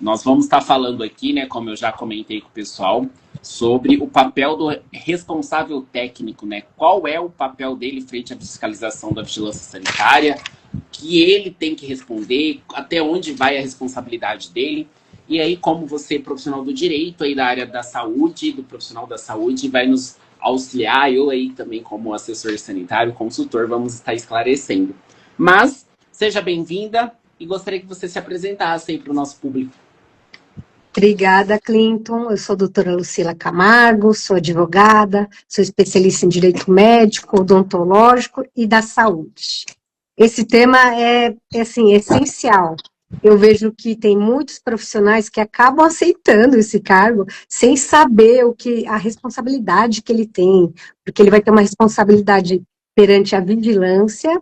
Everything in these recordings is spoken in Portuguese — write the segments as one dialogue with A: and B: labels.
A: Nós vamos estar falando aqui, né, como eu já comentei com o pessoal, sobre o papel do responsável técnico, né? Qual é o papel dele frente à fiscalização da vigilância sanitária, que ele tem que responder, até onde vai a responsabilidade dele. E aí, como você, profissional do direito, aí da área da saúde, do profissional da saúde, vai nos auxiliar, eu aí também como assessor sanitário, consultor, vamos estar esclarecendo. Mas, seja bem-vinda e gostaria que você se apresentasse aí para o nosso público.
B: Obrigada, Clinton. Eu sou a doutora Lucila Camargo, sou advogada, sou especialista em direito médico, odontológico e da saúde. Esse tema é assim, essencial. Eu vejo que tem muitos profissionais que acabam aceitando esse cargo sem saber a responsabilidade que ele tem, porque ele vai ter uma responsabilidade perante a vigilância,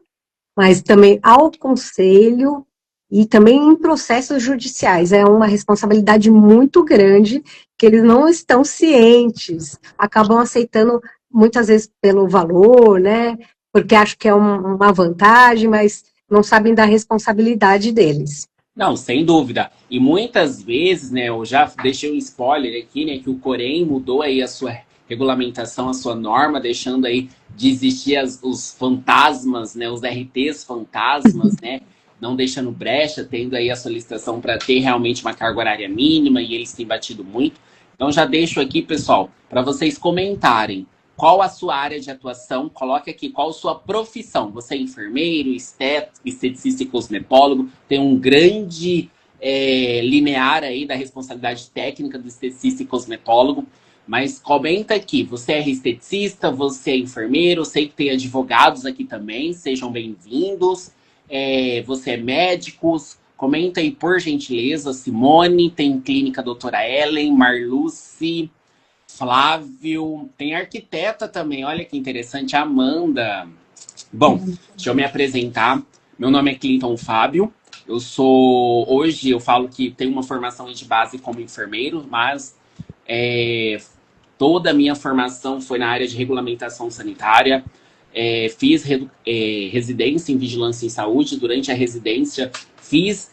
B: mas também ao conselho e também em processos judiciais. É uma responsabilidade muito grande que eles não estão cientes, acabam aceitando muitas vezes pelo valor, né? Porque acham que é uma vantagem, mas não sabem da responsabilidade deles.
A: Não, sem dúvida. E muitas vezes, né, eu já deixei um spoiler aqui, né, que o Corém mudou aí a sua regulamentação, a sua norma, deixando aí de existir os fantasmas, né, os RTs fantasmas, né, não deixando brecha, tendo aí a solicitação para ter realmente uma carga horária mínima, e eles têm batido muito. Então já deixo aqui, pessoal, para vocês comentarem qual a sua área de atuação, coloque aqui qual a sua profissão. Você é enfermeiro, esteticista e cosmetólogo, tem um grande linear aí da responsabilidade técnica do esteticista e cosmetólogo, mas comenta aqui, você é esteticista, você é enfermeiro, sei que tem advogados aqui também, sejam bem-vindos. Você é médico, comenta aí por gentileza, Simone, tem clínica doutora Ellen, Marluce, Flávio, tem arquiteta também, olha que interessante, Amanda. Bom, deixa eu me apresentar. Meu nome é Clinton Fábio. Hoje eu falo que tenho uma formação de base como enfermeiro, mas toda a minha formação foi na área de regulamentação sanitária. Fiz residência em vigilância em saúde. Durante a residência, fiz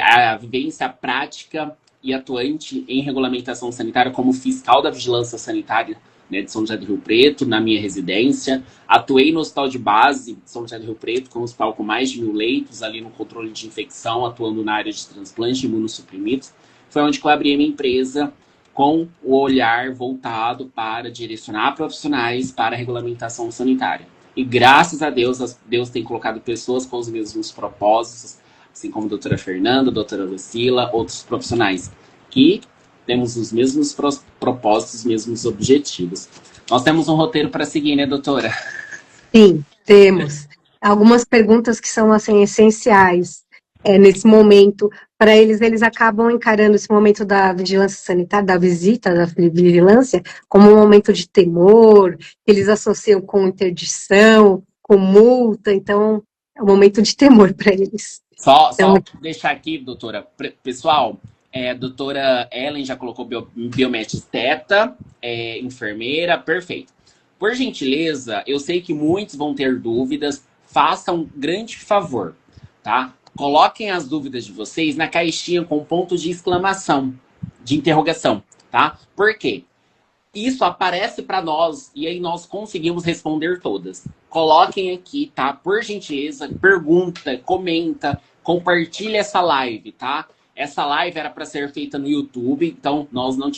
A: a vivência prática e atuante em regulamentação sanitária como fiscal da vigilância sanitária, né, de São José do Rio Preto, na minha residência. Atuei no hospital de base de São José do Rio Preto, com um hospital com mais de 1.000 leitos, ali no controle de infecção, atuando na área de transplante de imunossuprimidos. Foi onde eu abri a minha empresa com o olhar voltado para direcionar profissionais para a regulamentação sanitária. E graças a Deus, Deus tem colocado pessoas com os mesmos propósitos, assim como a doutora Fernanda, a doutora Lucila, outros profissionais, que temos os mesmos propósitos, os mesmos objetivos. Nós temos um roteiro para seguir, né, doutora?
B: Sim, temos. Algumas perguntas que são, assim, essenciais nesse momento. Para eles acabam encarando esse momento da vigilância sanitária, da visita da vigilância, como um momento de temor, que eles associam com interdição, com multa, então é um momento de temor para eles.
A: Só deixar aqui, doutora, pessoal, a doutora Ellen já colocou biometesteta, enfermeira, perfeito. Por gentileza, eu sei que muitos vão ter dúvidas, façam um grande favor, tá? Coloquem as dúvidas de vocês na caixinha com ponto de exclamação, de interrogação, tá? Por quê? Isso aparece para nós e aí nós conseguimos responder todas. Coloquem aqui, tá? Por gentileza, pergunta, comenta, compartilha essa live, tá? Essa live era para ser feita no YouTube, então nós não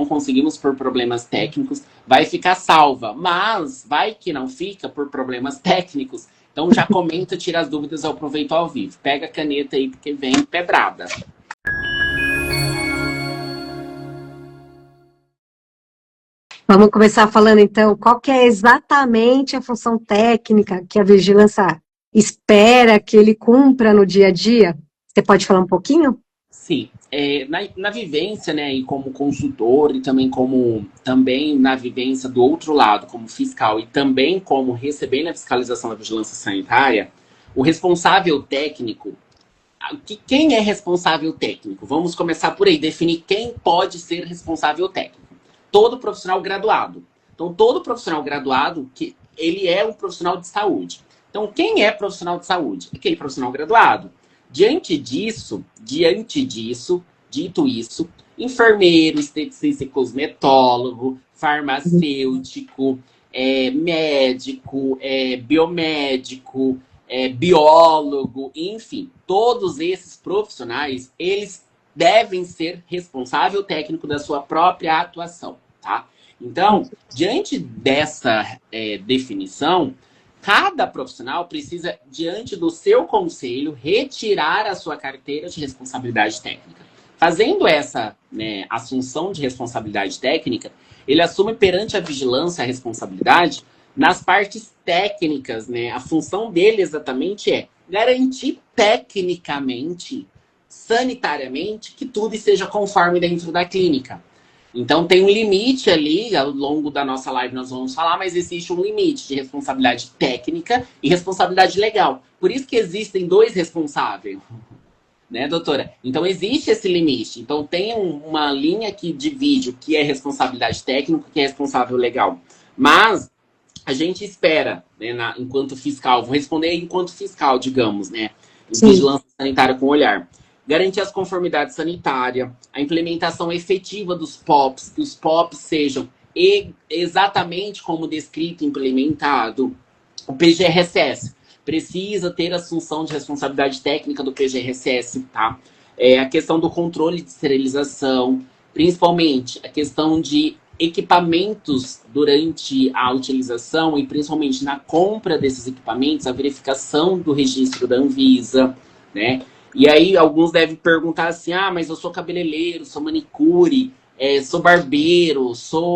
A: conseguimos por problemas técnicos. Vai ficar salva, mas vai que não fica por problemas técnicos. Então já comenta, tira as dúvidas, eu aproveito ao vivo. Pega a caneta aí porque vem pedrada.
B: Vamos começar falando, então, qual que é exatamente a função técnica que a vigilância espera que ele cumpra no dia a dia? Você pode falar um pouquinho?
A: Sim. Na vivência, né, e como consultor, e também na vivência do outro lado, como fiscal, e também como recebendo a fiscalização da vigilância sanitária, o responsável técnico, quem é responsável técnico? Vamos começar por aí, definir quem pode ser responsável técnico. Todo profissional graduado. Então, todo profissional graduado, ele é um profissional de saúde. Então, quem é profissional de saúde? Aquele profissional graduado. Diante disso, dito isso, enfermeiro, esteticista e cosmetólogo, farmacêutico, médico, biomédico, biólogo, enfim, todos esses profissionais, eles devem ser responsável técnico da sua própria atuação, tá? Então, diante dessa definição, cada profissional precisa, diante do seu conselho, retirar a sua carteira de responsabilidade técnica. Fazendo essa assunção de responsabilidade técnica, ele assume perante a vigilância a responsabilidade nas partes técnicas, né? A função dele exatamente é garantir tecnicamente, sanitariamente, que tudo esteja conforme dentro da clínica. Então tem um limite ali, ao longo da nossa live nós vamos falar, mas existe um limite de responsabilidade técnica e responsabilidade legal. Por isso que existem dois responsáveis, né, doutora? Então existe esse limite. Então tem uma linha que divide o que é responsabilidade técnica e o que é responsável legal. Mas a gente espera, né, enquanto fiscal, vou responder enquanto fiscal, digamos, né? Em vigilância sanitária com olhar. Garantir as conformidades sanitárias, a implementação efetiva dos POPs, que os POPs sejam exatamente como descrito e implementado. O PGRSS precisa ter assunção de responsabilidade técnica do PGRSS, tá? A questão do controle de esterilização, principalmente a questão de equipamentos durante a utilização e principalmente na compra desses equipamentos, a verificação do registro da Anvisa, né? E aí alguns devem perguntar assim, mas eu sou cabeleireiro, sou manicure, sou barbeiro,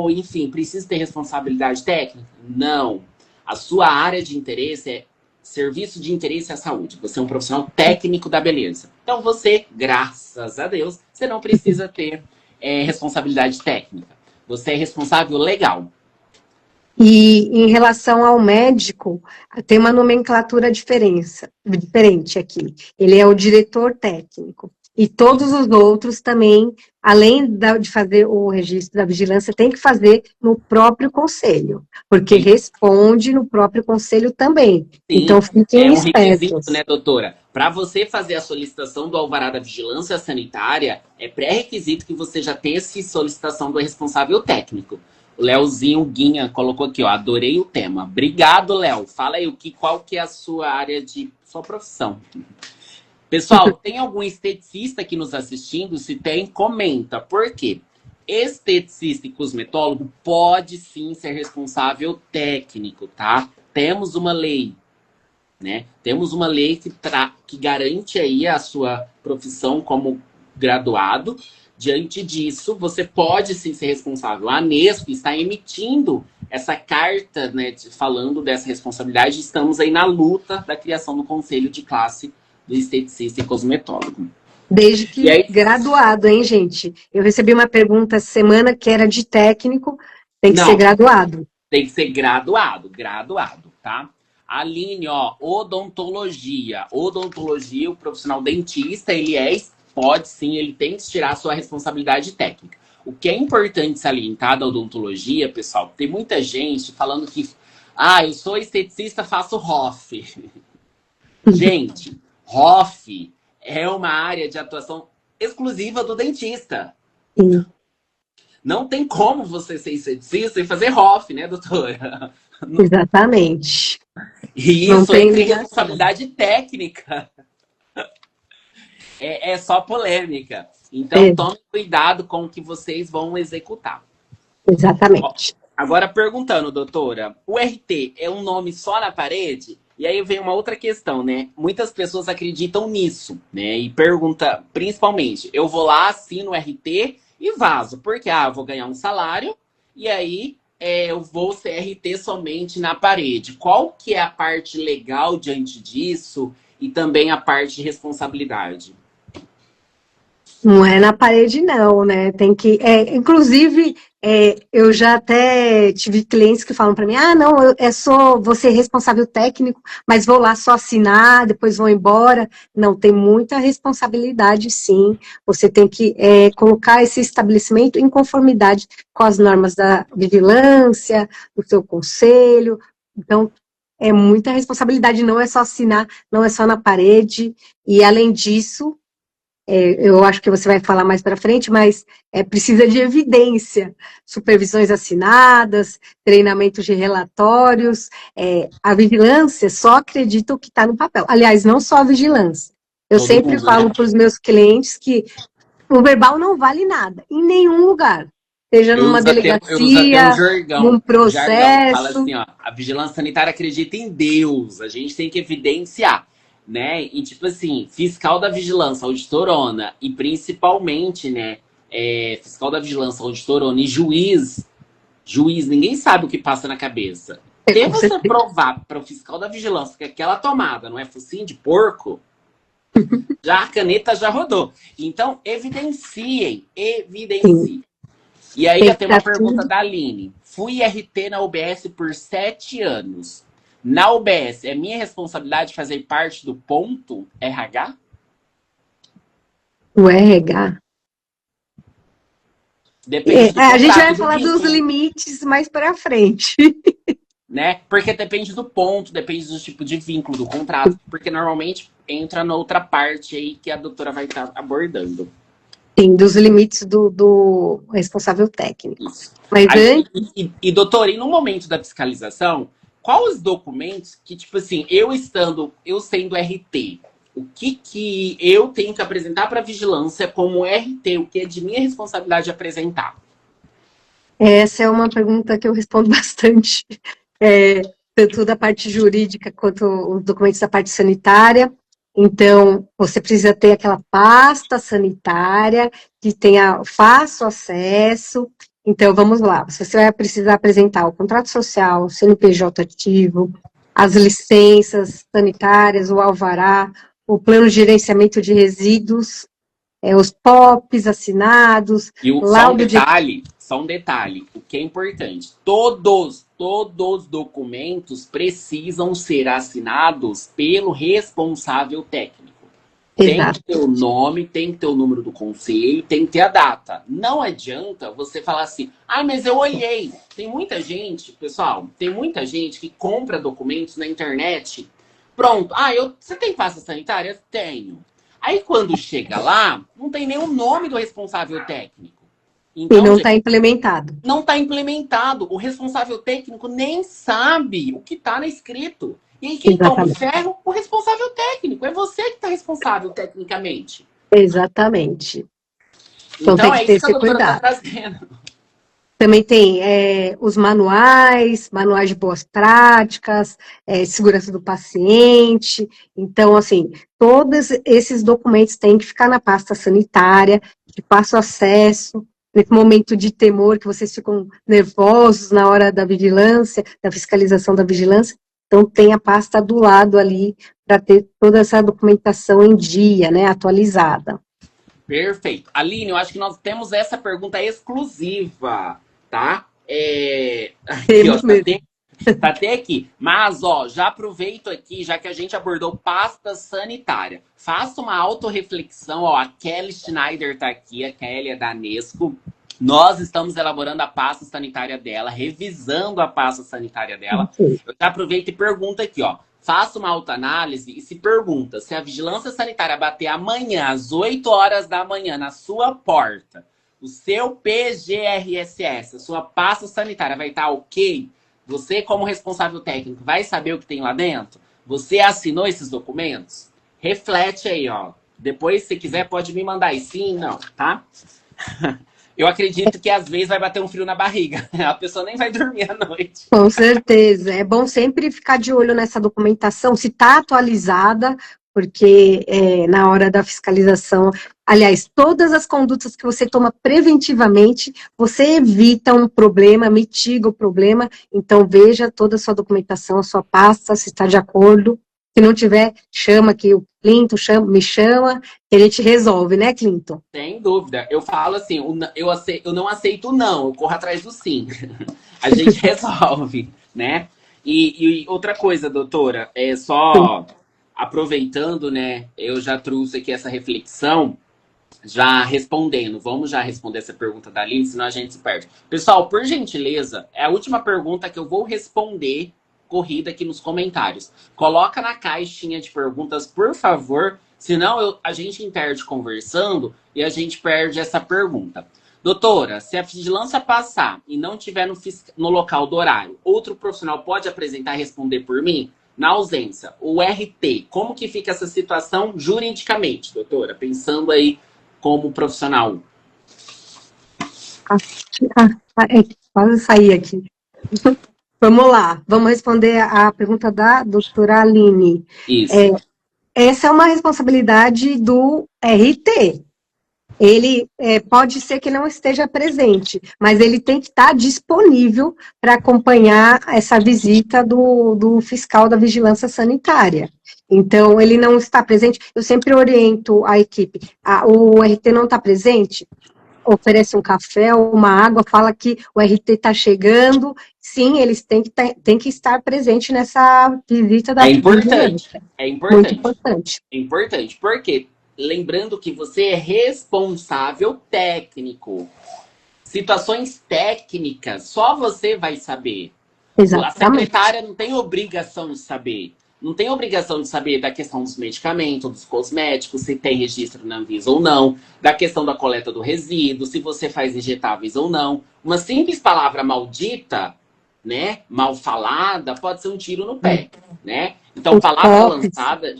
A: enfim, preciso ter responsabilidade técnica? Não. A sua área de interesse é serviço de interesse à saúde. Você é um profissional técnico da beleza. Então você, graças a Deus, você não precisa ter responsabilidade técnica. Você é responsável legal.
B: E em relação ao médico, tem uma nomenclatura diferente aqui. Ele é o diretor técnico. E todos os outros também, além de fazer o registro da vigilância, tem que fazer no próprio conselho, porque
A: Sim.
B: Responde no próprio conselho também.
A: Sim,
B: então fiquem
A: espertos. Requisito,
B: né,
A: doutora? Para você fazer a solicitação do alvará da vigilância sanitária, é pré-requisito que você já tenha essa solicitação do responsável técnico. O Leozinho Guinha colocou aqui, ó, adorei o tema. Obrigado, Léo. Fala aí qual que é a sua área sua profissão. Pessoal, tem algum esteticista aqui nos assistindo? Se tem, comenta. Por quê? Esteticista e cosmetólogo pode sim ser responsável técnico, tá? Temos uma lei, né? Temos uma lei que garante aí a sua profissão como graduado. Diante disso, você pode sim ser responsável. A Anesp está emitindo essa carta, né, falando dessa responsabilidade. Estamos aí na luta da criação do conselho de classe do esteticista e cosmetólogo.
B: Desde que graduado, hein, gente? Eu recebi uma pergunta essa semana que era de técnico, tem que ser graduado.
A: Tem que ser graduado, tá? Aline, ó, odontologia. Odontologia, o profissional dentista, pode sim, ele tem que tirar a sua responsabilidade técnica. O que é importante salientar da odontologia, pessoal, tem muita gente falando que, eu sou esteticista, faço ROF. Gente, ROF é uma área de atuação exclusiva do dentista.
B: Sim.
A: Não tem como você ser esteticista e fazer ROF, né, doutora?
B: Exatamente.
A: E isso aí tem responsabilidade técnica. É só polêmica. Então, tomem cuidado com o que vocês vão executar.
B: Exatamente.
A: Agora, perguntando, doutora, o RT é um nome só na parede? E aí vem uma outra questão, né? Muitas pessoas acreditam nisso, né? E pergunta, principalmente, eu vou lá, assino o RT e vazo. Porque, eu vou ganhar um salário e aí eu vou ser RT somente na parede. Qual que é a parte legal diante disso e também a parte de responsabilidade?
B: Não é na parede, não, né? Tem que. Inclusive, eu já até tive clientes que falam para mim: não, vou ser responsável técnico, mas vou lá só assinar, depois vou embora. Não, tem muita responsabilidade, sim. Você tem que colocar esse estabelecimento em conformidade com as normas da vigilância, do seu conselho. Então, é muita responsabilidade, não é só assinar, não é só na parede, e além disso, eu acho que você vai falar mais para frente, mas precisa de evidência, supervisões assinadas, treinamentos de relatórios, a vigilância só acredita o que está no papel. Aliás, não só a vigilância. Eu
A: Todo
B: sempre
A: mundo, né?
B: falo para os meus clientes que o verbal não vale nada, em nenhum lugar. Seja numa
A: Eu uso até um
B: delegacia,
A: jargão.
B: num
A: Um jargão. Fala
B: processo.
A: assim, ó. A vigilância sanitária acredita em Deus. A gente tem que evidenciar, né? E tipo assim, fiscal da vigilância, auditorona, e principalmente, né? Fiscal da vigilância, auditorona e juiz. Juiz, ninguém sabe o que passa na cabeça. Até
B: Com
A: você
B: certeza.
A: provar para o fiscal da vigilância que aquela tomada não é focinho de porco, já a caneta já rodou. Então, evidenciem,
B: Sim,
A: evidenciem. E aí
B: tem
A: eu
B: que
A: tenho uma
B: estar
A: pergunta
B: tudo.
A: da Aline. Fui RT na UBS por 7 anos. Na UBS, é minha responsabilidade fazer parte do ponto RH?
B: O RH.
A: Depende do
B: A gente vai
A: contrato, do
B: falar dos
A: vínculo,
B: limites mais para frente.
A: né? Porque depende do ponto, depende do tipo de vínculo do contrato, porque normalmente entra na outra parte aí que a doutora vai estar abordando.
B: Sim, dos limites do responsável técnico.
A: Isso.
B: Mas
A: Aí,
B: antes,
A: doutor, e no momento da fiscalização, quais os documentos que, tipo assim, eu sendo RT, o que eu tenho que apresentar para a vigilância como RT, o que é de minha responsabilidade apresentar?
B: essa é uma pergunta que eu respondo bastante, tanto da parte jurídica quanto os documentos da parte sanitária. Então, você precisa ter aquela pasta sanitária que tenha fácil acesso. Então, vamos lá. Você vai precisar apresentar o contrato social, o CNPJ ativo, as licenças sanitárias, o alvará, o plano de gerenciamento de resíduos, os POPs assinados, laudo de.
A: Só um detalhe, o que é importante, todos os documentos precisam ser assinados pelo responsável técnico. Tem que
B: Exato,
A: ter o nome, tem que ter o número do conselho, tem que ter a data. Não adianta você falar assim, ah, mas eu olhei. Tem muita gente, pessoal, tem muita gente que compra documentos na internet. Pronto, você tem pasta sanitária? Tenho. Aí quando chega lá, não tem nem o nome do responsável técnico.
B: e
A: Então,
B: não
A: gente,
B: está implementado.
A: não está implementado. O responsável técnico nem sabe o que está escrito. E aí quem toma o
B: Exatamente.
A: ferro? O responsável técnico. É você que está responsável tecnicamente.
B: Exatamente. Então tem
A: Então
B: que
A: é
B: ter
A: isso que a
B: esse
A: doutora está
B: cuidado.
A: trazendo.
B: Também tem os manuais de boas práticas, segurança do paciente. Então, assim, todos esses documentos têm que ficar na pasta sanitária, de fácil acesso, nesse momento de temor, que vocês ficam nervosos na hora da vigilância, da fiscalização da vigilância. Então, tem a pasta do lado ali, para ter toda essa documentação em dia, né, atualizada.
A: Perfeito. Aline, eu acho que nós temos essa pergunta exclusiva, tá? Aqui, ó,
B: Temos mesmo.
A: tá até aqui. Mas, ó, já aproveito aqui, já que a gente abordou pasta sanitária. Faça uma autorreflexão, ó. A Kelly Schneider tá aqui, a Kelly é da Nesco. Nós estamos elaborando a pasta sanitária dela, revisando a pasta sanitária dela. Eu já aproveito e pergunto aqui, ó. Faça uma autoanálise e se pergunta se a vigilância sanitária bater amanhã, às 8 horas da manhã, na sua porta, o seu PGRSS, a sua pasta sanitária vai estar ok? Você, como responsável técnico, vai saber o que tem lá dentro? Você assinou esses documentos? Reflete aí, ó. Depois, se quiser, pode me mandar aí. Sim, não, tá? Eu acredito que às vezes vai bater um frio na barriga. A pessoa nem vai dormir à noite.
B: Com certeza. É bom sempre ficar de olho nessa documentação, se está atualizada, porque na hora da fiscalização, aliás, todas as condutas que você toma preventivamente, você evita um problema, mitiga o problema, então veja toda a sua documentação, a sua pasta, se está de acordo. Se não tiver, chama aqui o Clinton, me chama, que a gente resolve, né, Clinton?
A: Sem dúvida. Eu falo assim, eu não aceito não, eu corro atrás do sim. A gente resolve, né? E outra coisa, doutora, só aproveitando, né? Eu já trouxe aqui essa reflexão, já respondendo. Vamos já responder essa pergunta da Aline, senão a gente se perde. Pessoal, por gentileza, é a última pergunta que eu vou responder corrida aqui nos comentários. Coloca na caixinha de perguntas, por favor, senão a gente interde conversando e a gente perde essa pergunta. Doutora, se a vigilância passar e não tiver no local do horário, outro profissional pode apresentar e responder por mim? Na ausência, o RT, como que fica essa situação juridicamente, doutora? Pensando aí como profissional.
B: Quase saí aqui. Vamos lá, vamos responder a pergunta da doutora Aline.
A: Isso.
B: Essa é uma responsabilidade do RT. Ele pode ser que não esteja presente, mas ele tem que estar disponível para acompanhar essa visita do fiscal da vigilância sanitária. Então, ele não está presente, eu sempre oriento a equipe, o RT não está presente, oferece um café ou uma água, fala que o RT está chegando, sim, eles têm que estar presente nessa visita da vigilância.
A: É importante.
B: Muito importante.
A: É importante, porque lembrando que você é responsável técnico. Situações técnicas, só você vai saber.
B: Exatamente.
A: A secretária não tem obrigação de saber. Não tem obrigação de saber da questão dos medicamentos, dos cosméticos, se tem registro na Anvisa ou não, da questão da coleta do resíduo, se você faz injetáveis ou não. Uma simples palavra maldita, né, mal falada, pode ser um tiro no pé, né? Então, palavra lançada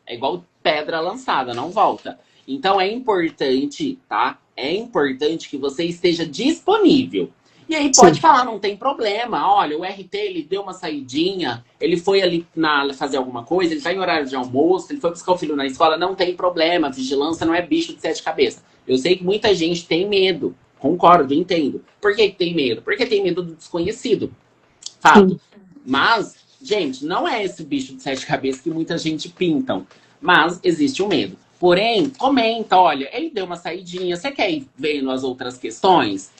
A: é igual pedra lançada, não volta. Então, é importante, tá? É importante que você esteja disponível. E aí pode falar, não tem problema. Olha, o RT, ele deu uma saidinha, ele foi ali fazer alguma coisa, ele tá em horário de almoço, ele foi buscar o filho na escola, não tem problema. Vigilância não é bicho de 7 cabeças. Eu sei que muita gente tem medo. Concordo, entendo. Por que tem medo? Porque tem medo do desconhecido. Fato. Sim. Mas, gente, não é esse bicho de 7 cabeças que muita gente pintam. Mas existe o medo. Porém, comenta, olha, ele deu uma saidinha, você quer ir vendo as outras questões?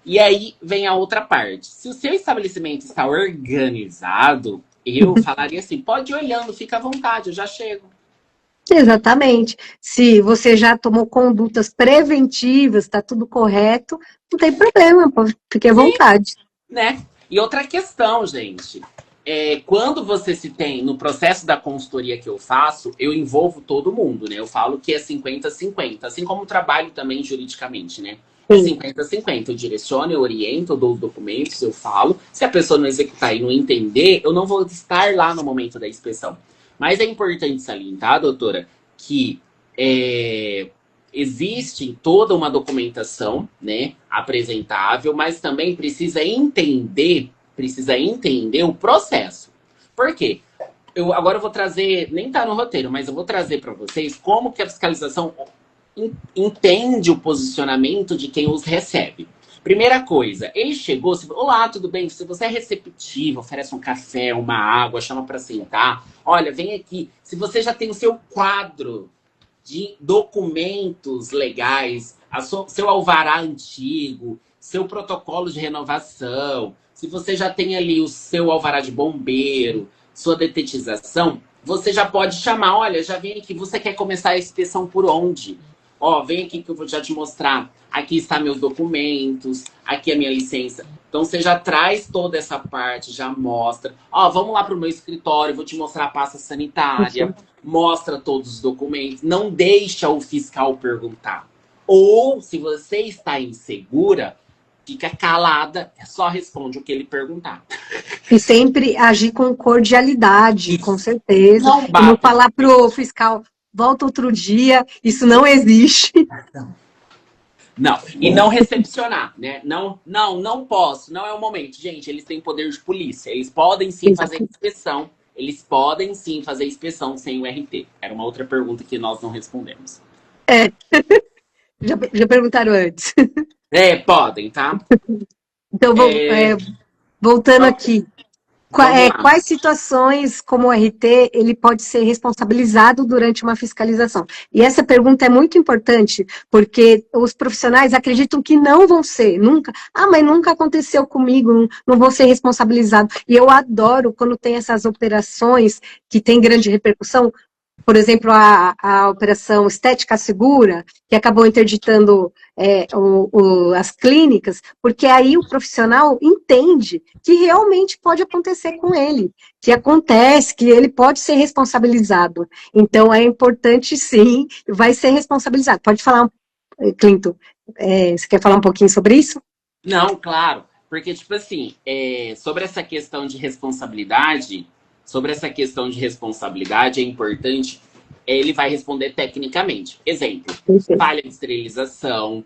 A: E aí vem a outra parte. Se o seu estabelecimento está organizado, eu falaria assim, pode ir olhando, fica à vontade, eu já chego.
B: Exatamente. Se você já tomou condutas preventivas, está tudo correto, não tem problema, fique à vontade.
A: Né? E outra questão, gente, quando você se tem, no processo da consultoria que eu faço, eu envolvo todo mundo, né? Eu falo que é 50-50, assim como trabalho também juridicamente, né? É 50-50, eu direciono, eu oriento, eu dou os documentos, eu falo. Se a pessoa não executar e não entender, eu não vou estar lá no momento da inspeção. Mas é importante salientar, doutora, que existe toda uma documentação, né, apresentável, mas também precisa entender o processo. Por quê? Agora eu vou trazer, nem tá no roteiro, mas eu vou trazer para vocês como que a fiscalização entende o posicionamento de quem os recebe. Primeira coisa, ele chegou, olá, tudo bem? Se você é receptivo, oferece um café, uma água, chama para sentar, olha, vem aqui. Se você já tem o seu quadro de documentos legais, seu alvará antigo, seu protocolo de renovação, se você já tem ali o seu alvará de bombeiro, sua detetização, você já pode chamar, olha, já vem aqui, você quer começar a inspeção por onde? Ó, vem aqui que eu vou já te mostrar. Aqui está meus documentos, aqui a minha licença. Então, você já traz toda essa parte, já mostra. Ó, vamos lá para o meu escritório, vou te mostrar a pasta sanitária. Mostra todos os documentos. Não deixa o fiscal perguntar. Ou, se você está insegura, fica calada, só responde o que ele perguntar.
B: E sempre agir com cordialidade, com certeza. Não falar pro fiscal, volta outro dia, isso não existe.
A: Não, e não recepcionar, né? Não posso, não é o momento. Gente, eles têm poder de polícia, eles podem sim fazer inspeção, sem o RT. Era uma outra pergunta que nós não respondemos.
B: Já perguntaram antes.
A: Podem, tá?
B: Então, voltando aqui. Quais situações, como o RT, ele pode ser responsabilizado durante uma fiscalização? E essa pergunta é muito importante, porque os profissionais acreditam que não vão ser, nunca. Mas nunca aconteceu comigo, não vou ser responsabilizado. E eu adoro quando tem essas operações que tem grande repercussão, por exemplo, a operação Estética Segura, que acabou interditando as clínicas, porque aí o profissional entende que realmente pode acontecer com ele, que acontece, que ele pode ser responsabilizado. Então, é importante, sim, vai ser responsabilizado. Pode falar, Clinton, você quer falar um pouquinho sobre isso?
A: Não, claro, porque, tipo assim, sobre essa questão de responsabilidade é importante, ele vai responder tecnicamente. Exemplo,
B: Perfeito.
A: falha de esterilização,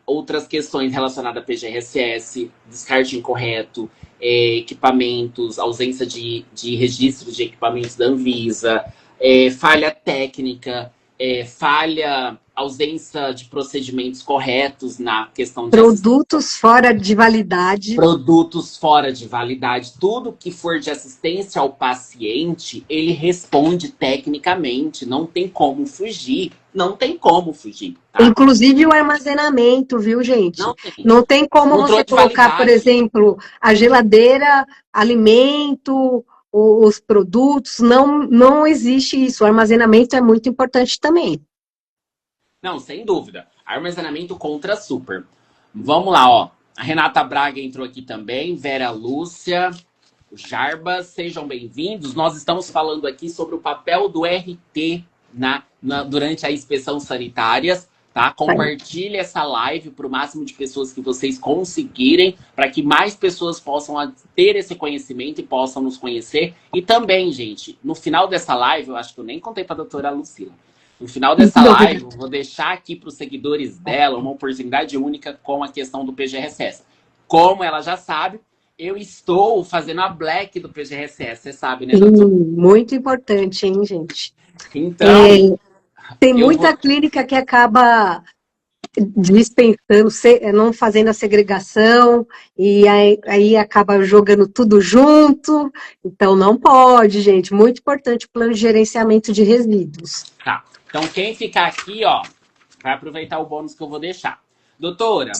A: outras questões relacionadas a PGRSS, descarte incorreto, equipamentos, ausência de registro de equipamentos da Anvisa, falha técnica, ausência de procedimentos corretos na questão de assistência.
B: Produtos fora de validade.
A: Produtos fora de validade, tudo que for de assistência ao paciente, ele responde tecnicamente, não tem como fugir, não tem como fugir, tá?
B: Inclusive o armazenamento, viu, gente?
A: Não tem.
B: Não tem como você
A: Controle de
B: colocar, por
A: validade.
B: exemplo, a geladeira, alimento, os produtos, não existe isso. O armazenamento é muito importante também.
A: Não, sem dúvida. Armazenamento contra super. Vamos lá, ó. A Renata Braga entrou aqui também, Vera Lúcia, o Jarbas, sejam bem-vindos. Nós estamos falando aqui sobre o papel do RT durante a inspeção sanitárias, tá? Compartilhe essa live para o máximo de pessoas que vocês conseguirem, para que mais pessoas possam ter esse conhecimento e possam nos conhecer. E também, gente, no final dessa live, eu acho que eu nem contei para a doutora Lucila, no final dessa live, eu vou deixar aqui para os seguidores dela uma oportunidade única com a questão do PGRSS. Como ela já sabe, eu estou fazendo a Black do PGRSS, você sabe, né, doutor?
B: Muito importante, hein, gente?
A: Então,
B: tem muita clínica que acaba dispensando, não fazendo a segregação, e aí acaba jogando tudo junto. Então, não pode, gente. Muito importante o plano de gerenciamento de resíduos.
A: Tá. Então, quem ficar aqui, ó, vai aproveitar o bônus que eu vou deixar. Doutora,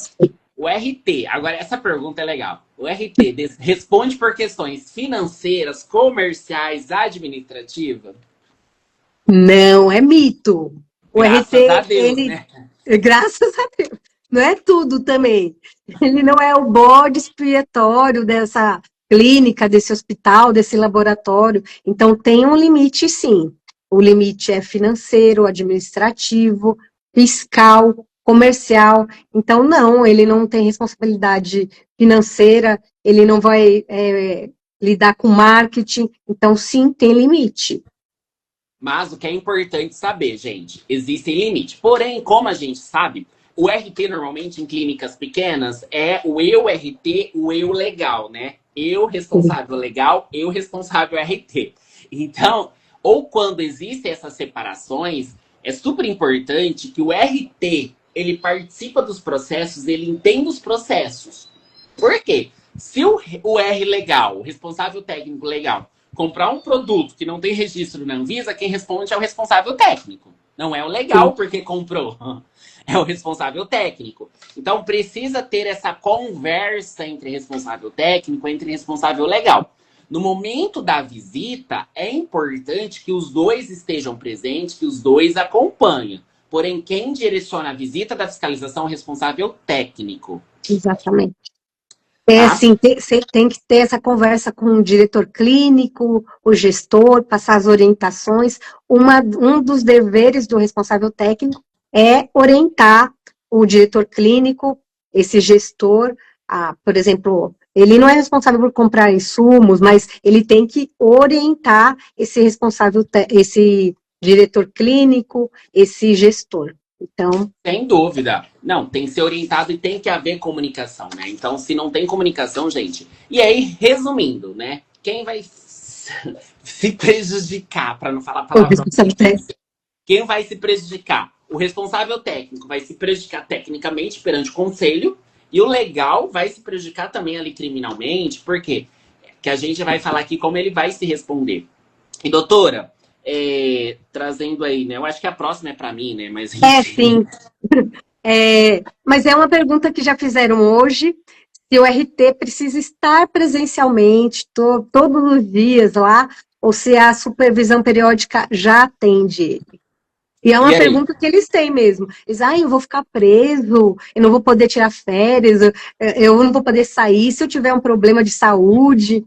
A: o RT, agora essa pergunta é legal. O RT responde por questões financeiras, comerciais, administrativas?
B: Não, é mito. O
A: Graças
B: RT,
A: a Deus, né?
B: Graças a Deus, não é tudo também. Ele não é o bode expiatório dessa clínica, desse hospital, desse laboratório. Então, tem um limite, sim. O limite é financeiro, administrativo, fiscal, comercial. Então, não, ele não tem responsabilidade financeira, ele não vai lidar com marketing. Então, sim, tem limite.
A: Mas o que é importante saber, gente, existem limites. Porém, como a gente sabe, o RT normalmente em clínicas pequenas é o eu RT, o eu legal, né? Eu responsável legal, eu responsável RT. Então, ou quando existem essas separações, é super importante que o RT, ele participa dos processos, ele entenda os processos. Por quê? Se o R legal, o responsável técnico legal, comprar um produto que não tem registro na Anvisa, quem responde é o responsável técnico. Não é o legal porque comprou. É o responsável técnico. Então, precisa ter essa conversa entre responsável técnico e responsável legal. No momento da visita, é importante que os dois estejam presentes, que os dois acompanhem. Porém, quem direciona a visita da fiscalização é o responsável técnico.
B: Exatamente. Assim, tem que ter essa conversa com o diretor clínico, o gestor, passar as orientações. Um dos deveres do responsável técnico é orientar o diretor clínico, esse gestor, por exemplo, ele não é responsável por comprar insumos, mas ele tem que orientar esse responsável, esse diretor clínico, esse gestor. Então,
A: sem dúvida. Não, tem que ser orientado e tem que haver comunicação, né? Então, se não tem comunicação, gente. E aí, resumindo, né? Quem vai se prejudicar, para não falar a palavra? Quem vai se prejudicar? O responsável técnico vai se prejudicar tecnicamente perante o conselho e o legal vai se prejudicar também ali criminalmente. Por quê? Que a gente vai falar aqui como ele vai se responder. E, doutora, trazendo aí, né? Eu acho que a próxima é para mim, né? Mas
B: sim. Mas é uma pergunta que já fizeram hoje, se o RT precisa estar presencialmente todos os dias lá, ou se a supervisão periódica já atende ele. E é uma pergunta que eles têm mesmo. Eles, eu vou ficar preso, eu não vou poder tirar férias, eu não vou poder sair se eu tiver um problema de saúde.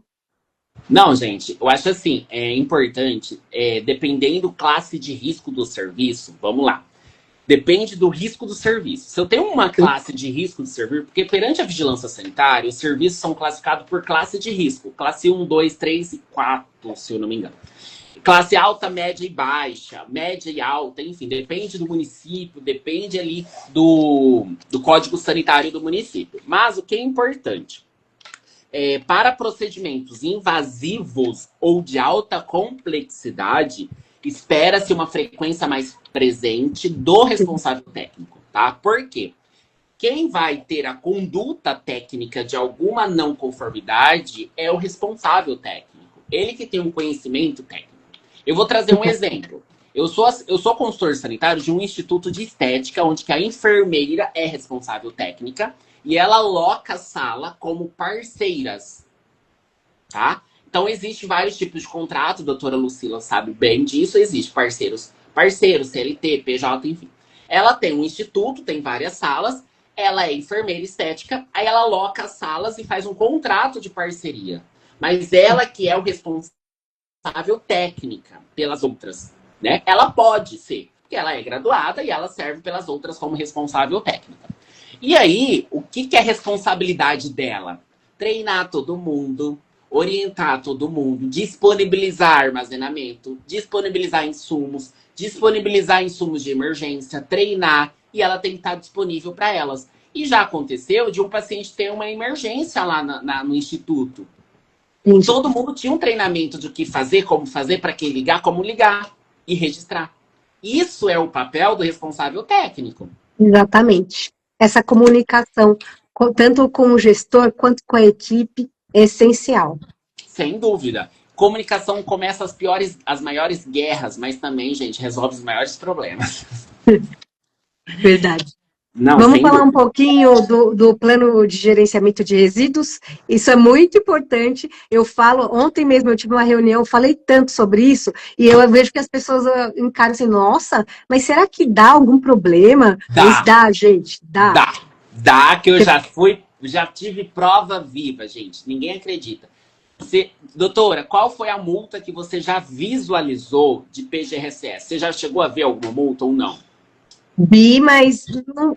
A: Não, gente, eu acho assim, é importante, dependendo classe de risco do serviço, vamos lá. Depende do risco do serviço. Se eu tenho uma classe de risco de serviço, porque perante a vigilância sanitária, os serviços são classificados por classe de risco. Classe 1, 2, 3 e 4, se eu não me engano. Classe alta, média e baixa, média e alta, enfim, depende do município, depende ali do código sanitário do município. Mas o que é importante? Para procedimentos invasivos ou de alta complexidade, espera-se uma frequência mais presente do responsável técnico, tá? Por quê? Quem vai ter a conduta técnica de alguma não conformidade é o responsável técnico. Ele que tem um conhecimento técnico. Eu vou trazer um exemplo. Eu sou consultor sanitário de um instituto de estética, onde que a enfermeira é responsável técnica e ela aloca a sala como parceiras, tá? Então, existem vários tipos de contrato, a doutora Lucila sabe bem disso, existe parceiros, CLT, PJ, enfim. Ela tem um instituto, tem várias salas, ela é enfermeira estética, aí ela aloca as salas e faz um contrato de parceria. Mas ela que é o responsável técnica pelas outras, né? Ela pode ser, porque ela é graduada e ela serve pelas outras como responsável técnica. E aí, o que é responsabilidade dela? Treinar todo mundo, orientar todo mundo, disponibilizar armazenamento, disponibilizar insumos de emergência, treinar, e ela tem que estar disponível para elas. E já aconteceu de um paciente ter uma emergência lá no instituto. Sim. Todo mundo tinha um treinamento de o que fazer, como fazer, para quem ligar, como ligar e registrar. Isso é o papel do responsável técnico.
B: Exatamente. Essa comunicação, tanto com o gestor quanto com a equipe, é essencial.
A: Sem dúvida. Comunicação começa as maiores guerras, mas também, gente, resolve os maiores problemas.
B: Verdade.
A: Não,
B: vamos falar um pouquinho do plano de gerenciamento de resíduos. Isso é muito importante. Eu falo, ontem mesmo eu tive uma reunião, falei tanto sobre isso, e eu vejo que as pessoas encaram assim, nossa, mas será que dá algum problema? Mas dá, gente, dá.
A: Dá, que eu já tive prova viva, gente. Ninguém acredita. Doutora, qual foi a multa que você já visualizou de PGRCS? Você já chegou a ver alguma multa ou não?
B: Vi, mas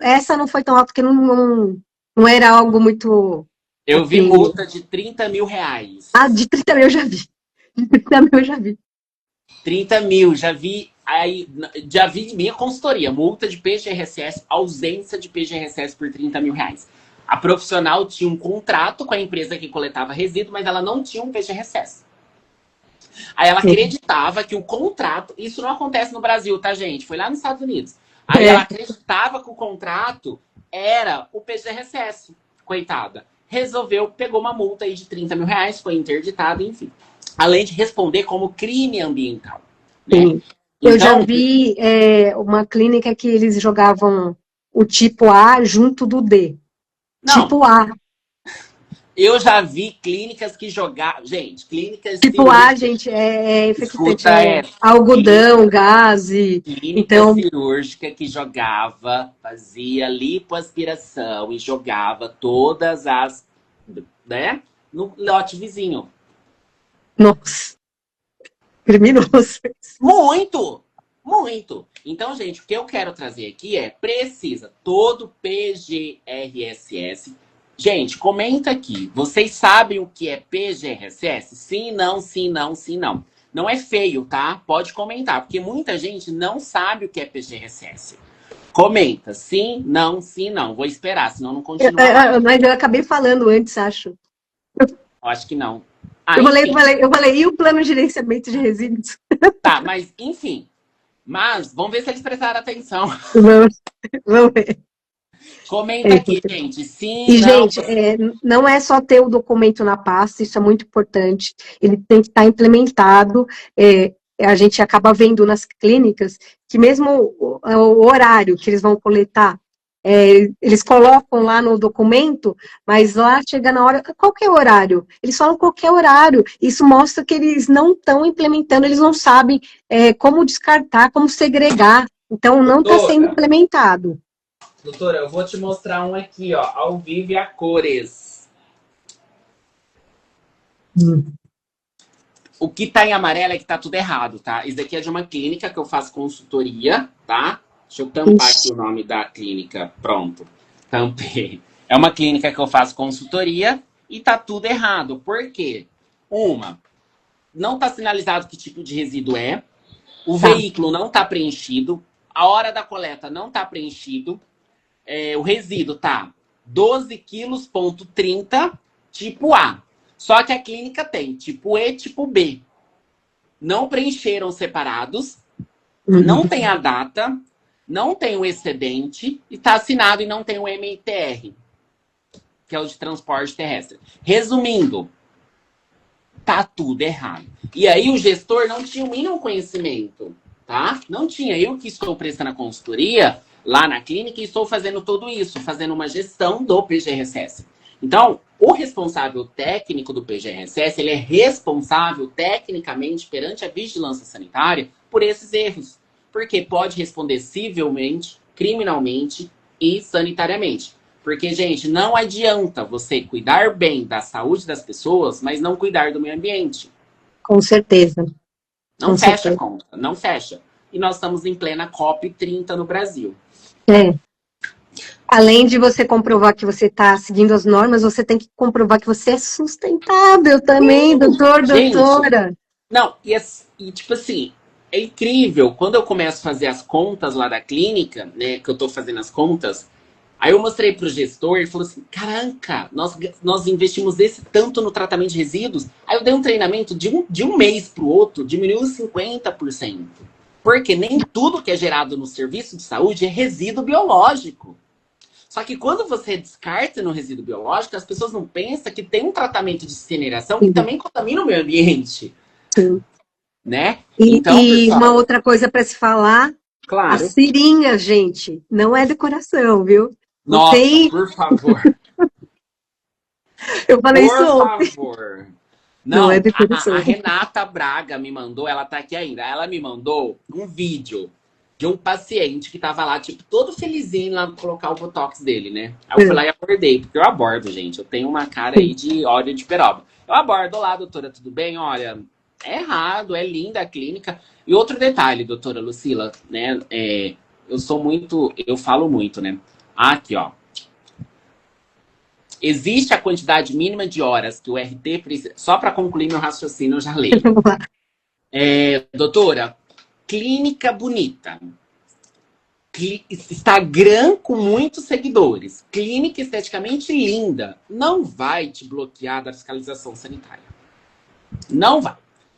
B: essa não foi tão alta, porque não era algo muito...
A: Eu vi multa de 30 mil reais.
B: De 30 mil eu já vi. De 30 mil eu já vi.
A: 30 mil, já vi minha consultoria, multa de PGRCS, ausência de PGRCS por 30 mil reais. A profissional tinha um contrato com a empresa que coletava resíduo, mas ela não tinha um PGRCS. Aí ela acreditava que o contrato... Isso não acontece no Brasil, tá, gente? Foi lá nos Estados Unidos. Aí ela acreditava que o contrato era o PGRCS. Coitada. Pegou uma multa aí de 30 mil reais, foi interditada, enfim. Além de responder como crime ambiental. Né?
B: Sim. Eu já vi uma clínica que eles jogavam o tipo A junto do D. Não. Tipo A.
A: Eu já vi clínicas que jogavam... Gente, clínicas...
B: Tipo A, gente, infectante, algodão, gás e...
A: Clínica cirúrgica que fazia lipoaspiração e jogava todas as... né? No lote vizinho.
B: Nossa. Criminoso.
A: Muito! Muito! Então, gente, o que eu quero trazer aqui precisa todo PGRSS... Gente, comenta aqui. Vocês sabem o que é PGRSS? Sim, não, sim, não, sim, não. Não é feio, tá? Pode comentar, porque muita gente não sabe o que é PGRSS. Comenta. Sim, não, sim, não. Vou esperar, senão não continua.
B: Mas eu acabei falando antes, acho.
A: Acho que não.
B: Eu falei, e o plano de gerenciamento de resíduos?
A: Tá, mas enfim. Mas vamos ver se eles prestaram atenção.
B: Vamos ver.
A: Comenta aqui, gente. Sim,
B: e, não... gente, não é só ter o documento na pasta, isso é muito importante. Ele tem que estar implementado. A gente acaba vendo nas clínicas que mesmo o horário que eles vão coletar eles colocam lá no documento, mas lá chega na hora, qualquer horário. Eles falam qualquer horário. Isso mostra que eles não estão implementando, eles não sabem como descartar, como segregar. Então, não está sendo implementado.
A: Doutora, eu vou te mostrar um aqui, ó, ao vivo e a cores. O que tá em amarelo é que tá tudo errado, tá? Isso daqui é de uma clínica que eu faço consultoria, tá? Deixa eu tampar aqui o nome da clínica. Pronto. Tampei. É uma clínica que eu faço consultoria e tá tudo errado. Por quê? Não tá sinalizado que tipo de resíduo é. O veículo não tá preenchido. A hora da coleta não tá preenchido. O resíduo tá 12 quilos, ponto 30, tipo A. Só que a clínica tem tipo E, tipo B. Não preencheram separados. Não tem a data. Não tem o excedente. E tá assinado e não tem o MTR, que é o de transporte terrestre. Resumindo, tá tudo errado. E aí o gestor não tinha o mínimo conhecimento, tá? Não tinha. Eu que estou prestando a consultoria lá na clínica e estou fazendo tudo isso, fazendo uma gestão do PGRSS. Então, o responsável técnico do PGRSS, ele é responsável tecnicamente perante a vigilância sanitária por esses erros. Porque pode responder civilmente, criminalmente e sanitariamente. Porque, gente, não adianta você cuidar bem da saúde das pessoas, mas não cuidar do meio ambiente.
B: Com certeza.
A: Não fecha a conta, não fecha. E nós estamos em plena COP30 no Brasil.
B: Além de você comprovar que você está seguindo as normas, você tem que comprovar que você é sustentável também, doutor,
A: gente,
B: doutora.
A: Não, e tipo assim, é incrível. Quando eu começo a fazer as contas lá da clínica, né, que eu tô fazendo as contas, aí eu mostrei pro gestor e falou assim, caraca, nós investimos esse tanto no tratamento de resíduos. Aí eu dei um treinamento de um mês pro outro, diminuiu 50%. Porque nem tudo que é gerado no serviço de saúde é resíduo biológico. Só que quando você descarta no resíduo biológico, as pessoas não pensam que tem um tratamento de incineração que também contamina o meio ambiente.
B: Sim.
A: Né?
B: Então, pessoal, uma outra coisa para se falar,
A: claro.
B: A seringa, gente, não é decoração, viu?
A: Nossa, por favor.
B: Eu falei isso ontem.
A: Por favor. Não, é decoração. A Renata Braga me mandou, ela tá aqui ainda, ela me mandou um vídeo de um paciente que tava lá, tipo, todo felizinho lá colocar o botox dele, né? Aí eu fui lá e abordei, porque eu abordo, gente. Eu tenho uma cara aí de óleo de peroba. Eu abordo lá, doutora, tudo bem? Olha, é errado, é linda a clínica. E outro detalhe, doutora Lucila, né? Eu falo muito, né? Aqui, ó. Existe a quantidade mínima de horas que o RT precisa... Só para concluir meu raciocínio, eu já leio. Doutora, clínica bonita. Instagram com muitos seguidores. Clínica esteticamente linda. Não vai te bloquear da fiscalização sanitária. Não vai.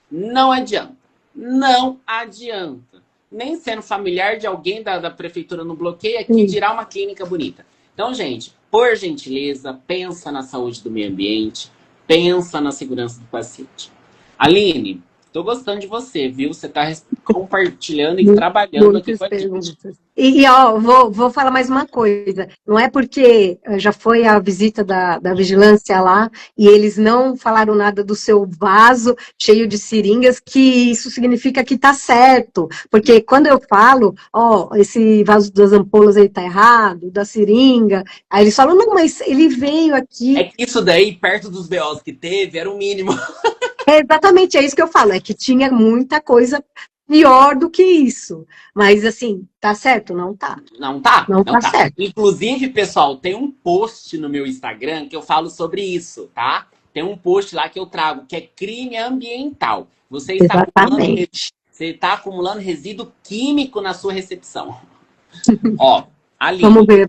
A: Não adianta. Não adianta. Nem sendo familiar de alguém da prefeitura não bloqueia, que dirá uma clínica bonita. Então, gente, por gentileza, pensa na saúde do meio ambiente, pensa na segurança do paciente. Aline, tô gostando de você, viu? Você tá compartilhando e trabalhando aqui com a gente.
B: E ó, vou falar mais uma coisa. Não é porque já foi a visita da vigilância lá e eles não falaram nada do seu vaso cheio de seringas que isso significa que tá certo. Porque quando eu falo, ó, esse vaso das ampolas aí tá errado, da seringa, aí eles falam, não, mas ele veio aqui.
A: É que isso daí, perto dos BOs que teve, era o mínimo.
B: Exatamente, é isso que eu falo, é que tinha muita coisa pior do que isso. Mas, assim, tá certo? Não tá.
A: Não tá.
B: Não tá certo.
A: Inclusive, pessoal, tem um post no meu Instagram que eu falo sobre isso, tá? Tem um post lá que eu trago, que é crime ambiental. Você está acumulando resíduo químico na sua recepção. Ó, ali.
B: Vamos ver.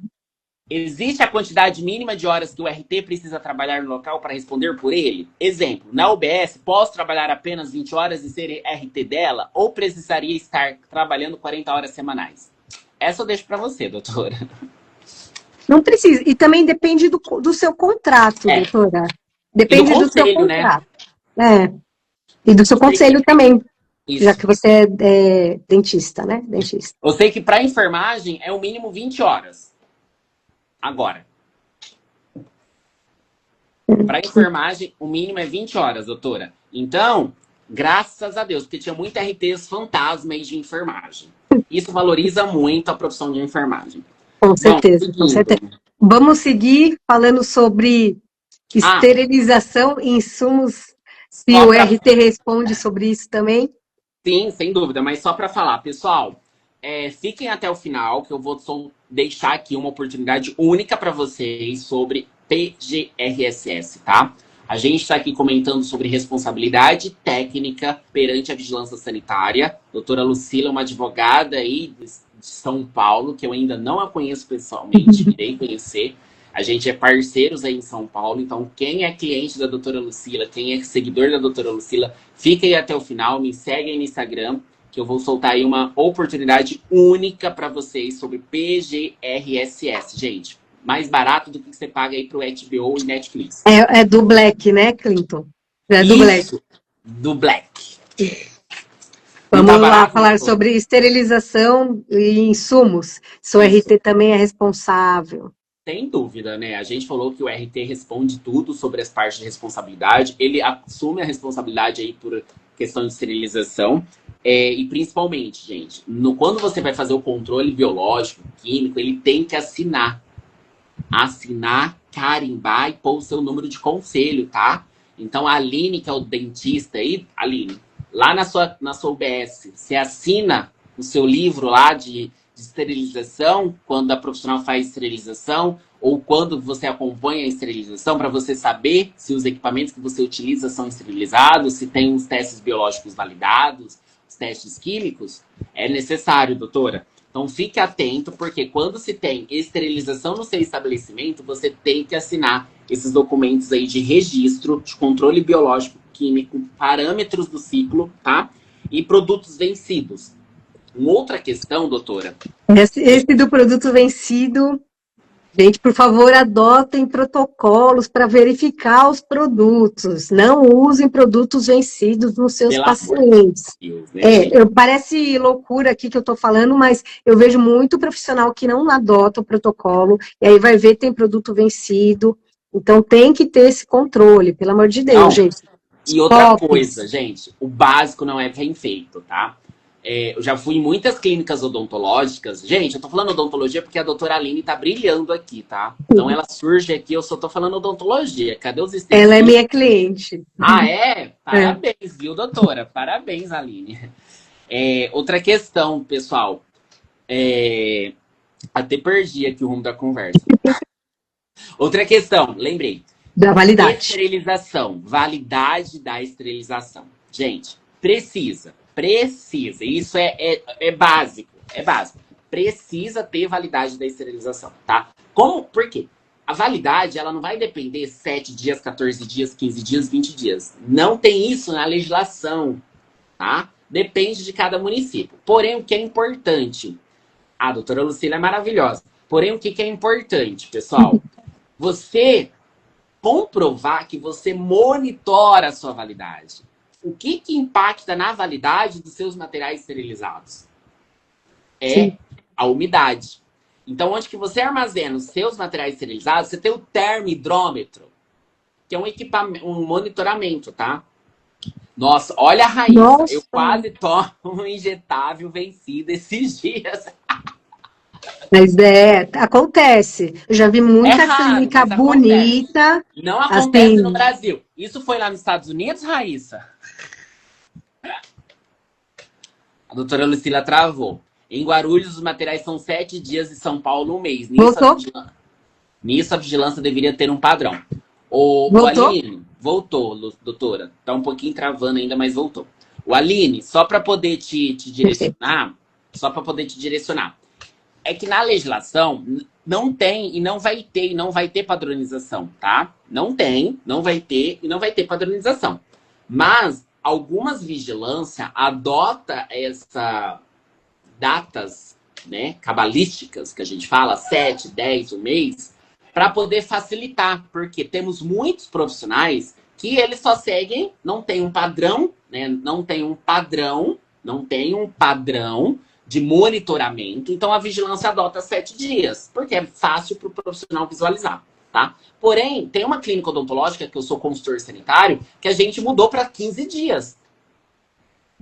A: Existe a quantidade mínima de horas que o RT precisa trabalhar no local para responder por ele? Exemplo, na UBS, posso trabalhar apenas 20 horas e ser RT dela? Ou precisaria estar trabalhando 40 horas semanais? Essa eu deixo para você, doutora.
B: Não precisa. E também depende do seu contrato, doutora. Depende do seu contrato. Né? E do seu conselho também. Isso. Já que você é dentista, né? Dentista.
A: Eu sei que para enfermagem é o mínimo 20 horas. Agora, para enfermagem, o mínimo é 20 horas, doutora. Então, graças a Deus, porque tinha muito RTs fantasma aí de enfermagem. Isso valoriza muito a profissão de enfermagem.
B: Com
A: Bom,
B: certeza, com certeza.
A: seguindo.
B: Vamos seguir falando sobre
A: Ah,
B: esterilização e insumos, se
A: só
B: o
A: para
B: RT responde sobre isso também.
A: Sim, sem dúvida, mas só para falar, pessoal, fiquem até o final, que eu vou só deixar aqui uma oportunidade única para vocês sobre PGRSS, tá? A gente está aqui comentando sobre responsabilidade técnica perante a vigilância sanitária. Doutora Lucila é uma advogada aí de São Paulo, que eu ainda não a conheço pessoalmente, irei conhecer. A gente é parceiros aí em São Paulo, então quem é cliente da doutora Lucila, quem é seguidor da doutora Lucila, fica aí até o final, me segue aí no Instagram, que eu vou soltar aí uma oportunidade única para vocês sobre PGRSS. Gente, mais barato do que você paga aí pro HBO e Netflix.
B: É do Black, né, Clinton? É do Black.
A: Isso, do Black. Não
B: Vamos
A: tá
B: lá
A: barato,
B: falar
A: doutora?
B: sobre esterilização e insumos. Se o
A: Isso.
B: RT também é responsável.
A: Sem dúvida, né? A gente falou que o RT responde tudo sobre as partes de responsabilidade. Ele assume a responsabilidade aí por questão de esterilização. E principalmente, gente, quando você vai fazer o controle biológico, químico, ele tem que assinar. Assinar, carimbar e pôr o seu número de conselho, tá? Então, a Aline, que é o dentista aí, Aline, lá na sua UBS, você assina o seu livro lá de esterilização, quando a profissional faz esterilização, ou quando você acompanha a esterilização, para você saber se os equipamentos que você utiliza são esterilizados, se tem os testes biológicos validados, os testes químicos, é necessário, doutora. Então fique atento, porque quando se tem esterilização no seu estabelecimento, você tem que assinar esses documentos aí de registro, de controle biológico, químico, parâmetros do ciclo, tá? E produtos vencidos. Uma outra questão, doutora.
B: Esse do produto vencido, gente, por favor, adotem protocolos para verificar os produtos. Não usem produtos vencidos nos seus
A: Pelo amor de
B: pacientes.
A: Deus, né, gente?
B: Parece loucura aqui que eu estou falando, mas eu vejo muito profissional que não adota o protocolo, e aí vai ver tem produto vencido. Então tem que ter esse controle, pelo amor de Deus,
A: Não,
B: gente.
A: e outra
B: Copos.
A: coisa, gente, o básico não é bem feito, tá? Eu já fui em muitas clínicas odontológicas. Gente, eu tô falando odontologia porque a doutora Aline tá brilhando aqui, tá? Então ela surge aqui, eu só tô falando odontologia. Cadê os
B: Ela é
A: esteticistas?
B: minha cliente.
A: Ah, é?
B: É.
A: Parabéns, viu, doutora? Parabéns, Aline. Outra questão, pessoal. Até perdi aqui o rumo da conversa. Outra questão, lembrei.
B: Da validade.
A: Esterilização, validade da esterilização. Gente, precisa. Isso é básico, é básico. Precisa ter validade da esterilização, tá? Por quê? A validade, ela não vai depender 7 dias, 14 dias, 15 dias, 20 dias. Não tem isso na legislação, tá? Depende de cada município. Porém, o que é importante? A doutora Lucila é maravilhosa. Porém, o que é importante, pessoal? Você comprovar que você monitora a sua validade. O que impacta na validade dos seus materiais esterilizados?
B: Sim.
A: A umidade. Então, onde que você armazena os seus materiais esterilizados, você tem o termidrômetro, que é um equipamento, um monitoramento, tá? Nossa, olha a Raíssa.
B: Nossa.
A: Eu quase tomo um injetável vencido esses dias.
B: Mas acontece. Eu já vi muita
A: Raro,
B: clínica
A: mas acontece.
B: bonita.
A: Não acontece no
B: Assim,
A: Brasil. Isso foi lá nos Estados Unidos, Raíssa? A doutora Lucila travou. Em Guarulhos, os materiais são 7 dias e São Paulo, um mês.
B: voltou?
A: Nisso, a vigilância deveria ter um padrão. O
B: Voltou?
A: Aline, voltou, doutora. Tá um pouquinho travando ainda, mas voltou. O Aline, só para poder te direcionar, é que na legislação não tem e não vai ter padronização, tá? Não tem, não vai ter e não vai ter padronização. Mas algumas vigilâncias adotam essa datas, né, cabalísticas, que a gente fala, 7, 10, um mês, para poder facilitar, porque temos muitos profissionais que eles só seguem, não tem um padrão, né, não tem um padrão de monitoramento, então a vigilância adota 7 dias, porque é fácil para o profissional visualizar, tá? Porém, tem uma clínica odontológica, que eu sou consultor sanitário, que a gente mudou para 15 dias.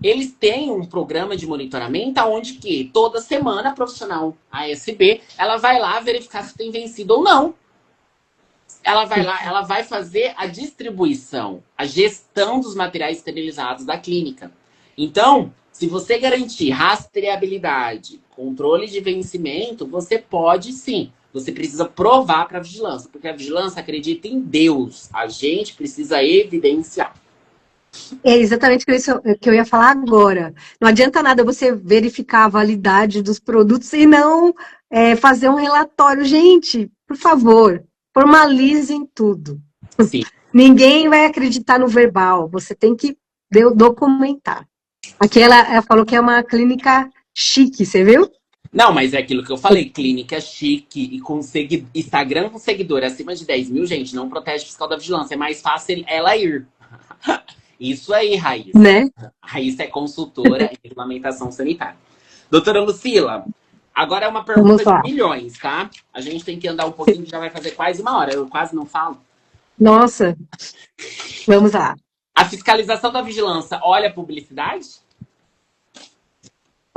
A: Eles têm um programa de monitoramento onde que toda semana a profissional ASB, ela vai lá verificar se tem vencido ou não. Ela vai lá, ela vai fazer a distribuição, a gestão dos materiais esterilizados da clínica. Então, se você garantir rastreabilidade, controle de vencimento, você pode sim. Você precisa provar para a vigilância, porque a vigilância acredita em Deus. A gente precisa evidenciar.
B: É exatamente isso que eu ia falar agora. Não adianta nada você verificar a validade dos produtos e não fazer um relatório. Gente, por favor, formalizem tudo.
A: Sim.
B: Ninguém vai acreditar no verbal, você tem que documentar. Aqui ela falou que é uma clínica chique, você viu?
A: Não, mas é aquilo que eu falei, clínica chique e com Instagram com seguidor acima de 10 mil, gente, não protege fiscal da vigilância. É mais fácil ela ir. Isso aí, Raíssa.
B: Né?
A: Raíssa é consultora em regulamentação sanitária. Doutora Lucila, agora é uma pergunta de milhões, tá? A gente tem que andar um pouquinho, já vai fazer quase 1 hora. Eu quase não falo.
B: Nossa, vamos lá.
A: A fiscalização da vigilância olha a publicidade?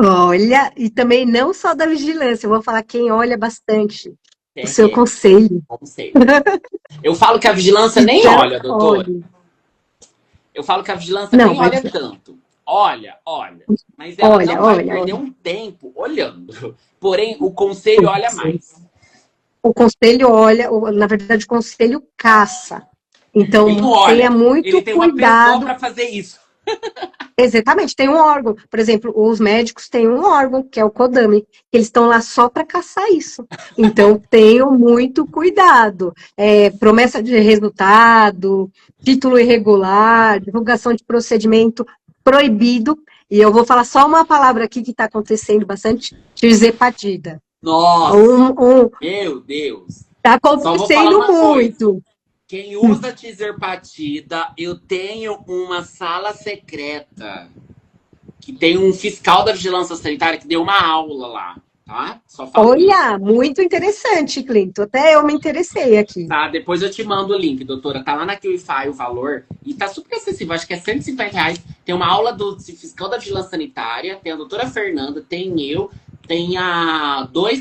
B: Olha, e também não só da vigilância, eu vou falar quem olha bastante. O seu conselho.
A: Eu falo que a vigilância nem olha, doutora. Eu falo que a vigilância nem olha tanto. Olha. Mas ela não vai perder um tempo olhando. Porém, o conselho olha mais.
B: O conselho olha, na verdade, o conselho caça. Então, tenha muito cuidado.
A: Ele tem uma pessoa para fazer isso.
B: Exatamente, tem um órgão. Por exemplo, os médicos têm um órgão, que é o CODAME, que eles estão lá só para caçar isso. Então, tenham muito cuidado. Promessa de resultado, título irregular, divulgação de procedimento proibido. E eu vou falar só uma palavra aqui que está acontecendo bastante, tirzepatida.
A: Nossa, meu Deus.
B: Está acontecendo muito.
A: Quem usa tirzepatida, eu tenho uma sala secreta que tem um fiscal da vigilância sanitária que deu uma aula lá, tá?
B: Olha, muito interessante, Clinton. Até eu me interessei aqui.
A: Tá, depois eu te mando o link, doutora. Tá lá na QIFI o valor e tá super acessível, acho que é R$150. Tem uma aula do fiscal da vigilância sanitária, tem a doutora Fernanda, tem eu, tem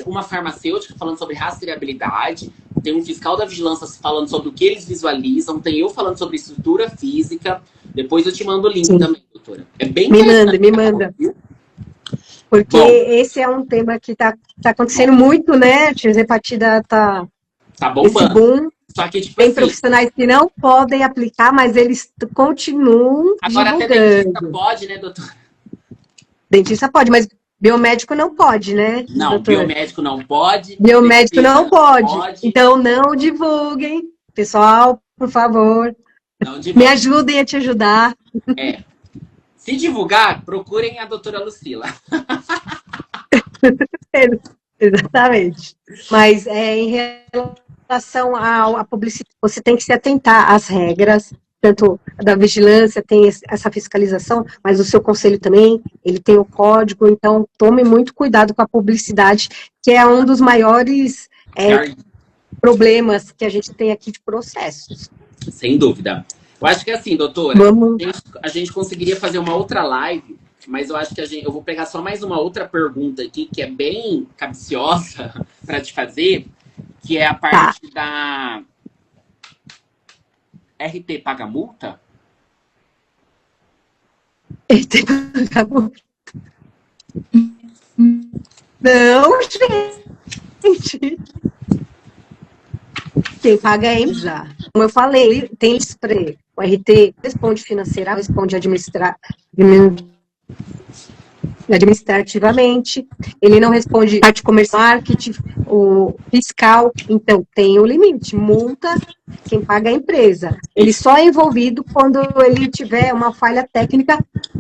A: uma farmacêutica falando sobre rastreabilidade, tem um fiscal da vigilância falando sobre o que eles visualizam, tem eu falando sobre estrutura física. Depois eu te mando o link também, doutora. É bem interessante.
B: Me manda. Porque esse é um tema que tá acontecendo muito, né? A tirzepatida tá
A: bombando.
B: Esse boom.
A: Só que, tipo,
B: tem profissionais que não podem aplicar, mas eles continuam
A: agora divulgando. Até dentista pode, né, doutora?
B: Dentista pode, mas biomédico não pode, né?
A: Não, doutor? Biomédico não pode.
B: Biomédico não pode. Então, não divulguem. Pessoal, por favor, me ajudem a te ajudar.
A: Se divulgar, procurem a doutora Lucila.
B: Exatamente. Mas em relação à publicidade, você tem que se atentar às regras, tanto da vigilância, tem essa fiscalização, mas o seu conselho também, ele tem o código, então tome muito cuidado com a publicidade, que é um dos maiores problemas que a gente tem aqui de processos.
A: Sem dúvida. Eu acho que assim, doutora, a gente conseguiria fazer uma outra live, mas eu acho que eu vou pegar só mais uma outra pergunta aqui, que é bem capciosa para te fazer, que é a parte da RT paga multa?
B: RT paga multa? Não, gente. Quem paga é a empresa. Como eu falei, tem spray. O RT responde financeiramente, responde administrativamente, ele não responde parte comercial, marketing, o fiscal, então tem o limite, multa, quem paga é a empresa. Ele só é envolvido quando ele tiver uma falha técnica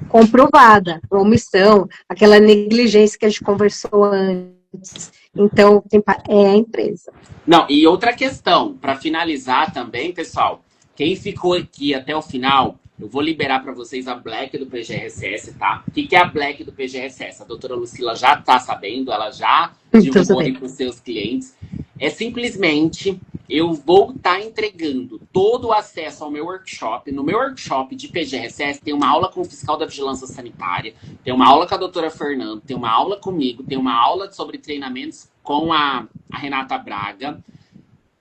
B: comprovada, uma omissão, aquela negligência que a gente conversou antes. Então, quem paga é a empresa.
A: Não, e outra questão, para finalizar também, pessoal, quem ficou aqui até o final, Eu vou liberar para vocês a Black do PGRSS, tá? O que é a Black do PGRSS? A doutora Lucila já tá sabendo, ela já divulgou aí para os seus clientes. É simplesmente eu vou estar entregando todo o acesso ao meu workshop. No meu workshop de PGRSS tem uma aula com o fiscal da vigilância sanitária, tem uma aula com a doutora Fernanda, tem uma aula comigo, tem uma aula sobre treinamentos com a Renata Braga.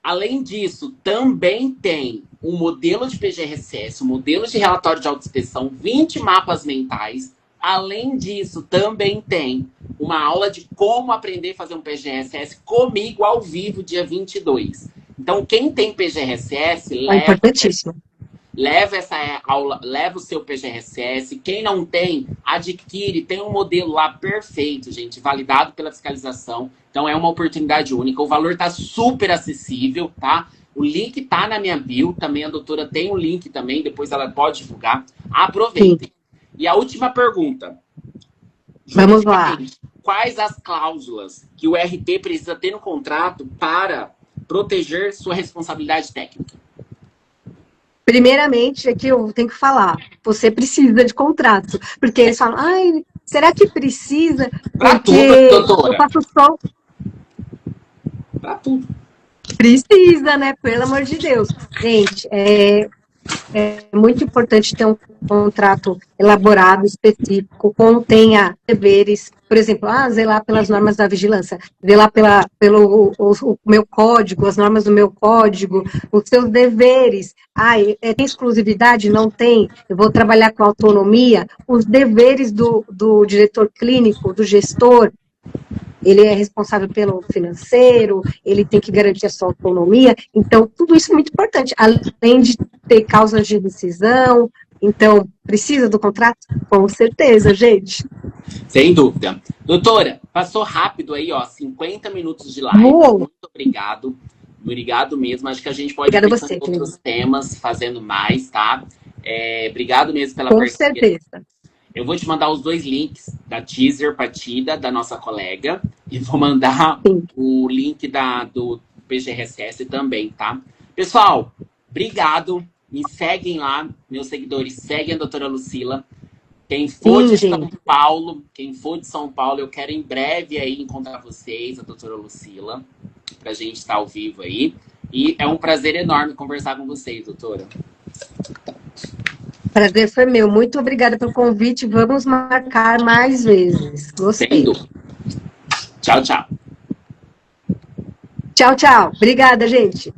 A: Além disso, também tem um modelo de PGRSS, um modelo de relatório de autoinspeção, 20 mapas mentais. Além disso, também tem uma aula de como aprender a fazer um PGRSS comigo ao vivo, dia 22. Então, quem tem PGRSS, leva essa aula, leva o seu PGRSS. Quem não tem, adquire. Tem um modelo lá perfeito, gente, validado pela fiscalização. Então, é uma oportunidade única. O valor tá super acessível, tá? O link tá na minha bio. Também a doutora tem um link também. Depois ela pode divulgar. Aproveitem. Sim. E a última pergunta.
B: Vamos lá.
A: Quais as cláusulas que o RP precisa ter no contrato para proteger sua responsabilidade técnica?
B: Primeiramente, aqui eu tenho que falar, você precisa de contrato. Porque eles falam, ai, será que precisa?
A: Pra
B: porque
A: tudo, doutora.
B: Eu faço só...
A: Pra tudo.
B: Precisa, né? Pelo amor de Deus. Gente, é muito importante ter um contrato elaborado, específico, contenha deveres, por exemplo, zelar pelas normas da vigilância, zelar pelo o meu código, as normas do meu código, os seus deveres. Tem exclusividade? Não tem. Eu vou trabalhar com autonomia. Os deveres do diretor clínico, do gestor, ele é responsável pelo financeiro, ele tem que garantir a sua autonomia. Então, tudo isso é muito importante, além de ter causas de rescisão. Então, precisa do contrato? Com certeza, gente.
A: Sem dúvida. Doutora, passou rápido aí, ó, 50 minutos de live.
B: Uou.
A: Muito obrigado. Obrigado mesmo. Acho que a gente pode ir pensando em outros temas, fazendo mais, tá? Obrigado mesmo pela
B: parceria. Com certeza.
A: Eu vou te mandar os 2 links da teaser partida da nossa colega e vou mandar o link do PGRSS também, tá? Pessoal, obrigado. Me seguem lá, meus seguidores, seguem a doutora Lucila. Quem for de São Paulo, eu quero em breve aí encontrar vocês, a doutora Lucila, pra gente estar ao vivo aí. E é um prazer enorme conversar com vocês, doutora.
B: Prazer foi meu. Muito obrigada pelo convite. Vamos marcar mais vezes. Gostei.
A: Tchau, tchau.
B: Tchau, tchau. Obrigada, gente.